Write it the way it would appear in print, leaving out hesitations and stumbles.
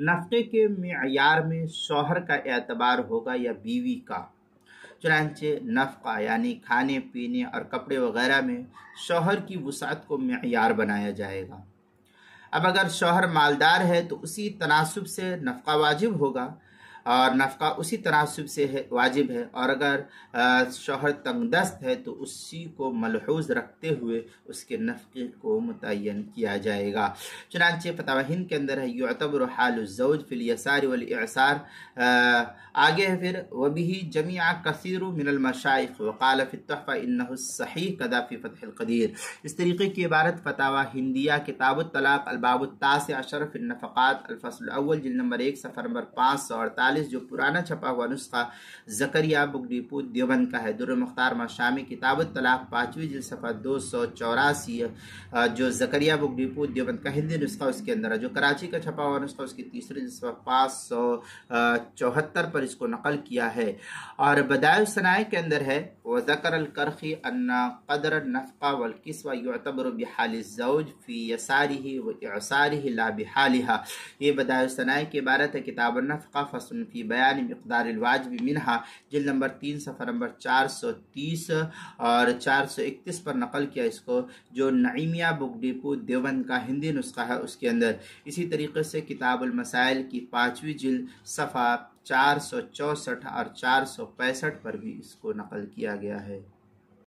نفقے کے معیار میں شوہر کا اعتبار ہوگا یا بیوی کا؟ چنانچہ نفقہ یعنی کھانے پینے اور کپڑے وغیرہ میں شوہر کی وسعت کو معیار بنایا جائے گا۔ اب اگر شوہر مالدار ہے تو اسی تناسب سے نفقہ واجب ہوگا اور نفقہ اسی تناسب سے واجب ہے، اور اگر شوہر تنگ دست ہے تو اسی کو ملحوظ رکھتے ہوئے اس کے نفقے کو متعین کیا جائے گا۔ چنانچہ فتاوی ہند کے اندر ہے یعتبر حال الزوج فی الیسار والاعسار، آگے ہے پھر وبه جميع كثير من المشائخ وقال في التحفہ انه الصحیح كذا في فتح القدیر۔ اس طریقے کی عبارت فتاوی ہندیہ کتاب الطلاق الباب التاسع عشر فی النفقات الفصل الاول جلد نمبر 1 صفحہ نمبر 548، جو پرانا چھپا ہوا نسخہ زکریا بک ڈیپو دیوبند کا ہے۔ در مختار مشامی کتاب الطلاق 5ویں جلد صفحہ 284، جو زکریا بک ڈیپو دیوبند کا ہندی نسخہ اس کے اندر ہے۔ جو کراچی کا چھپا ہوا نسخہ اس کی تیسری جلد صفحہ 574 پر اس کو نقل کیا ہے۔ اور بدائع الصنائع کے اندر ہے وذکر الکرخی ان قدر النفقہ والکسوہ یعتبر بحال الزوج فی یسارہ و اعسارہ لا بحالها۔ یہ بدائع الصنائع کی عبارت ہے کتاب النفقہ فصل فی بیان مقدار الواجب منہا، جلد نمبر 3 صفحہ نمبر 430 اور 431 پر نقل کیا اس کو، جو نعیمیہ بک ڈیپو دیوبند کا ہندی نسخہ ہے اس کے اندر۔ اسی طریقے سے کتاب المسائل کی 5ویں جلد صفحہ 464 اور 465 پر بھی اس کو نقل کیا گیا ہے۔